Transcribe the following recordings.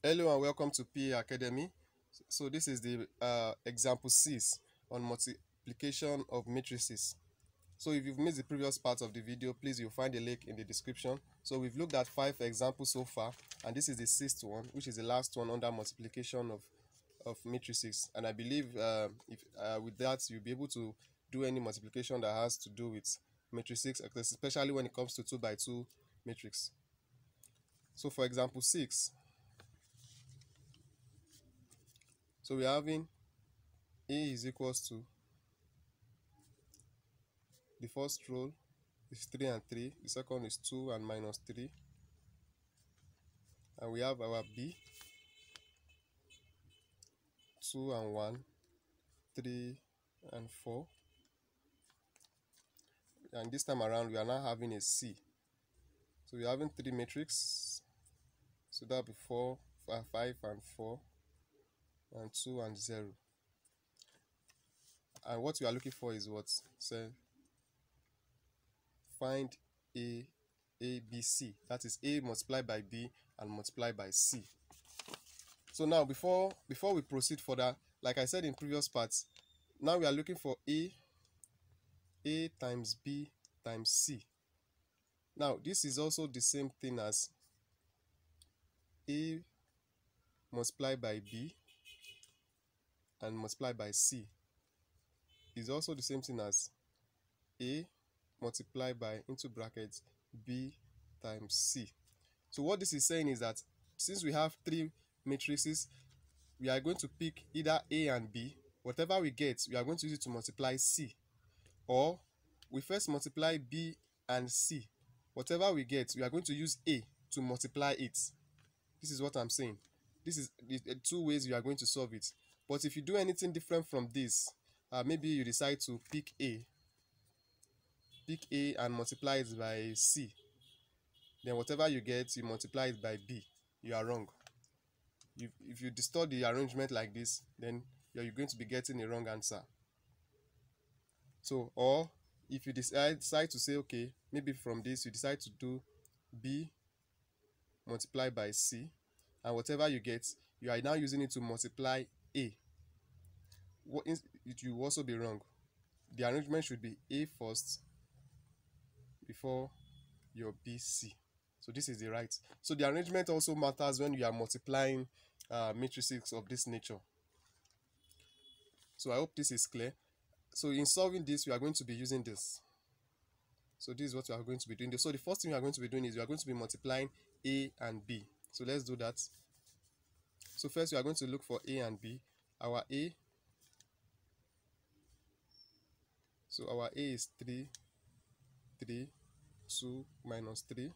Hello and welcome to PA Academy. So this is the example 6 on multiplication of matrices. So if you've missed the previous part of the video, please you'll find a link in the description. So we've looked at 5 examples so far, and this is the sixth one, which is the last one under multiplication of matrices. And I believe if with that you'll be able to do any multiplication that has to do with matrices, especially when it comes to 2 by 2 matrix. So for example 6, so we're having A is equals to, the first row is 3 and 3, the second is 2 and minus 3, and we have our B, 2 and 1, 3 and 4, and this time around we are now having a C. So we're having 3 matrix, so that'll be 4, 5 and 4, and 2 and 0. And what we are looking for is what? So find A, B, C. That is A multiplied by B and multiplied by C. So now before we proceed further, like I said in previous parts, now we are looking for A times B times C. Now this is also the same thing as A multiplied by B and multiplied by C is also the same thing as A multiplied by, into brackets, B times C. So what this is saying is that since we have 3 matrices, we are going to pick either A and B. Whatever we get, we are going to use it to multiply C. Or we first multiply B and C. Whatever we get, we are going to use A to multiply it. This is what I'm saying. This is the 2 ways you are going to solve it. But if you do anything different from this, maybe you decide to pick A and multiply it by C, then whatever you get, you multiply it by B. You are wrong. If you distort the arrangement like this, then you're going to be getting a wrong answer. So, or if you decide to say, okay, maybe from this you decide to do B multiplied by C, and whatever you get, you are now using it to multiply A. It will also be wrong. The arrangement should be A first before your BC. So this is the right. So the arrangement also matters when you are multiplying matrices of this nature. So I hope this is clear. So in solving this, we are going to be using this. So this is what we are going to be doing. So the first thing we are going to be doing is we are going to be multiplying A and B. So let's do that. So first we are going to look for A and B. Our A, so our A is 3, 3, 2 minus 3.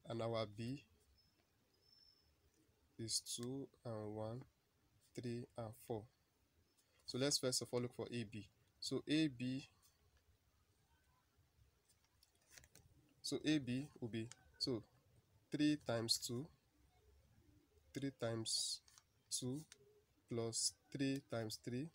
And our B is 2 and 1, 3 and 4. So let's first of all look for AB. So AB will be, so 3 times 2, 3 times 2 plus 3 times 3.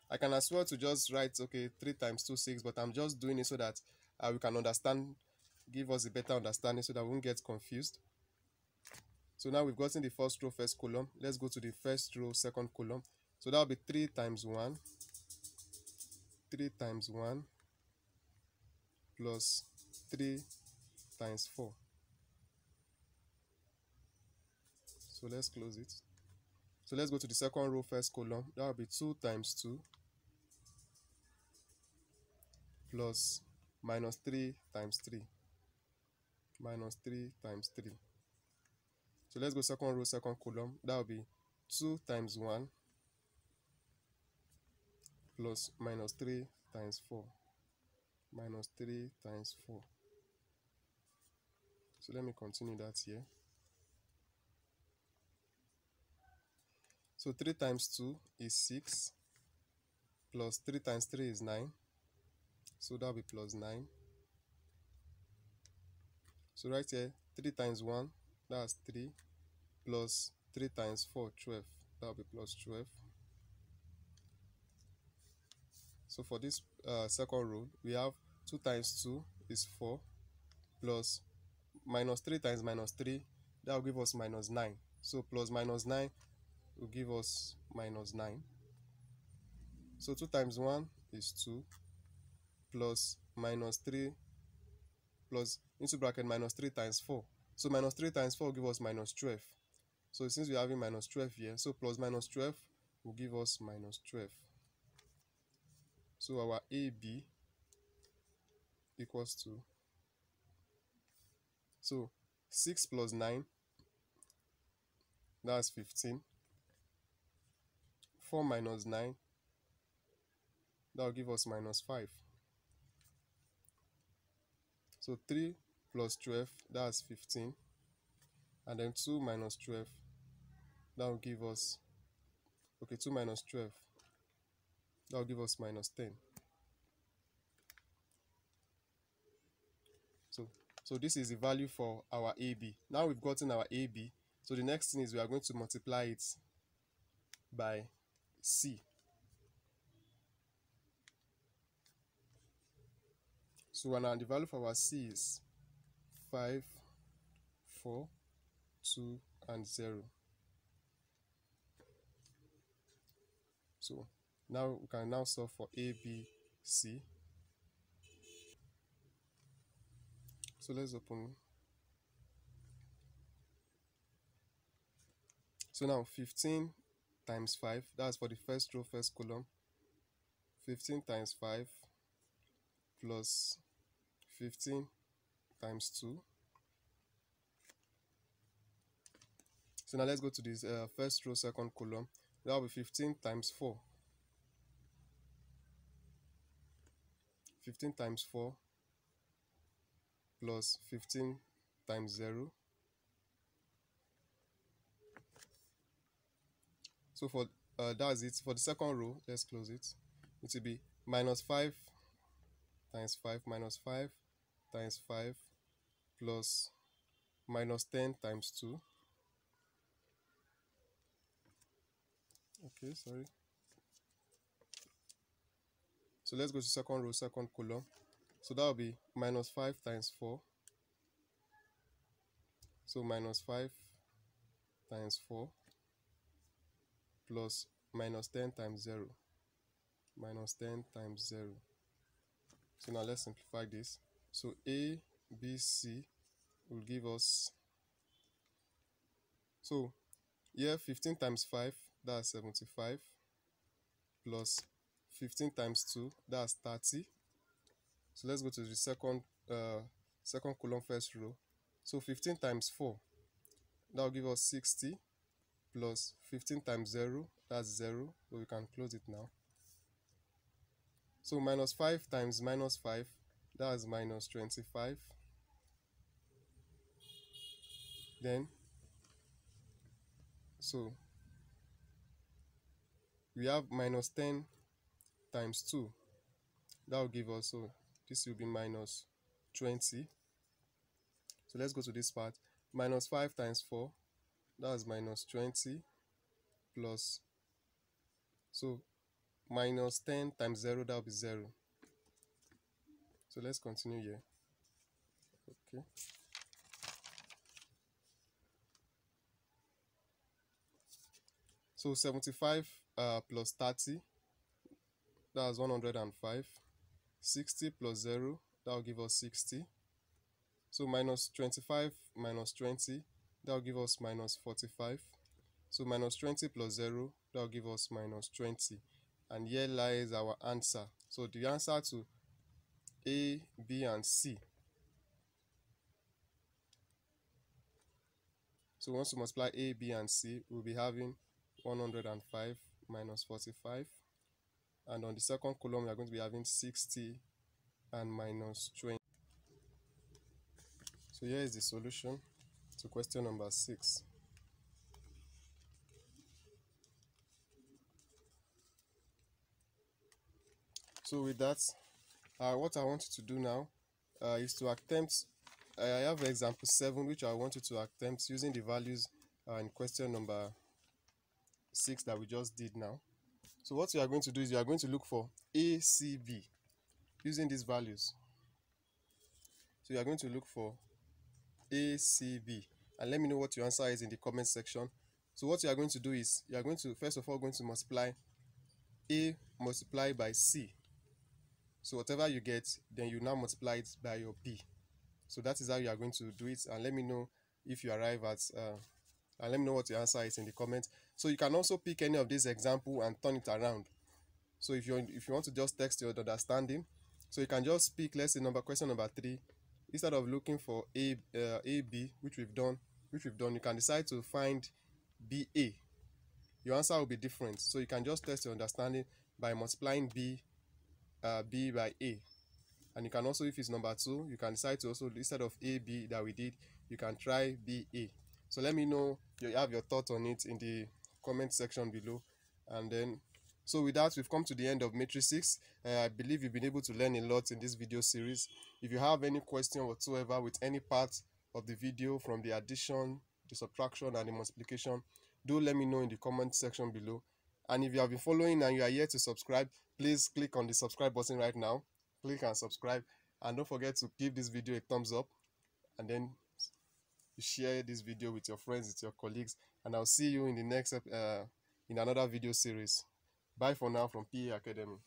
I can as well to just write, okay, 3 times 2, 6, but I'm just doing it so that we can understand, give us a better understanding so that we won't get confused. So now we've gotten the first row, first column. Let's go to the first row, second column. So that will be 3 times 1, 3 times 1 plus 3 times 4. So let's close it. So let's go to the second row, first column. That will be 2 times 2 plus minus 3 times 3. Minus 3 times 3. So let's go second row, second column. That will be 2 times 1 plus minus 3 times 4. Minus 3 times 4. So let me continue that here. So 3 times 2 is 6 plus 3 times 3 is 9. So that will be plus 9. So right here, 3 times 1, that's 3, plus 3 times 4, 12. That will be plus 12. So for this second row, we have 2 times 2 is 4, plus minus 3 times minus 3, that will give us minus 9. So plus minus 9 will give us minus 9. So 2 times 1 is 2, plus minus 3, plus into bracket minus 3 times 4. So minus 3 times 4 will give us minus 12. So since we're having minus 12 here, so plus minus 12 will give us minus 12. So our AB equals to, so 6 plus 9, that's 15. 4 minus 9, that will give us minus 5. So 3 plus 12, that's 15. And then 2 minus 12, that will give us, okay, 2 minus 12, that will give us minus 10. So this is the value for our AB. Now we've gotten our AB. So the next thing is we are going to multiply it by C. So now the value for our C is 5, 4, 2, and 0. So now we can now solve for A, B, C. So let's open. So now 15 times 5, that's for the first row, first column. 15 times 5 plus 15 times 2. So now let's go to this first row, second column. That will be 15 times 4. 15 times 4 plus 15 times 0. So for that's it. For the second row, let's close it. It will be minus 5 times 5 minus 5 times 5 plus minus 10 times 2. Okay, sorry. So let's go to second row, second column. So that will be minus 5 times 4. So minus 5 times 4 plus minus 10 times 0. Minus 10 times 0. So now let's simplify this. So A, B, C will give us, so here 15 times 5, that's 75, plus 15 times 2, that's 30. So let's go to the second column, first row. So 15 times 4, that will give us 60, plus 15 times 0, that's 0, so we can close it now. So minus 5 times minus 5, that's minus 25. Then, so we have minus 10 times 2, that will give us, so this will be minus 20. So let's go to this part. Minus 5 times 4, that's minus 20, plus, so minus 10 times 0, that will be 0. So let's continue here. Okay. So 75 plus 30, that's 105. 60 plus 0, that will give us 60. So minus 25 minus 20, that will give us minus 45. So minus 20 plus 0, that will give us minus 20. And here lies our answer. So the answer to A, B, and C. So once we multiply A, B, and C, we'll be having 105 minus 45. And on the second column, we are going to be having 60 and minus 20. So here is the solution to question number 6. So with that, what I want you to do now is to attempt, I have example 7 which I want you to attempt using the values in question number 6 that we just did now. So what you are going to do is you are going to look for ACB using these values. So you are going to look for ACB, and let me know what your answer is in the comment section. So what you are going to do is you are going to first of all going to multiply A multiplied by C. So whatever you get, then you now multiply it by your B. So that is how you are going to do it, and let me know if you arrive at and let me know what your answer is in the comments. So you can also pick any of these example and turn it around. So if you want to just text your understanding, so you can just pick, let's say, question number 3. Instead of looking for AB, which we've done, you can decide to find BA. Your answer will be different. So you can just test your understanding by multiplying B by A. And you can also, if it's number 2, you can decide to also, instead of AB that we did, you can try BA. So let me know you have your thoughts on it in the comment section below. And then, so with that, we've come to the end of matrices. I believe you've been able to learn a lot in this video series. If you have any question whatsoever with any part of the video, from the addition, the subtraction, and the multiplication, do let me know in the comment section below. And if you have been following and you are yet to subscribe, please click on the subscribe button right now. Click and subscribe, and don't forget to give this video a thumbs up, and then share this video with your friends, with your colleagues, and I'll see you in the next in another video series. Bye for now from PA Academy.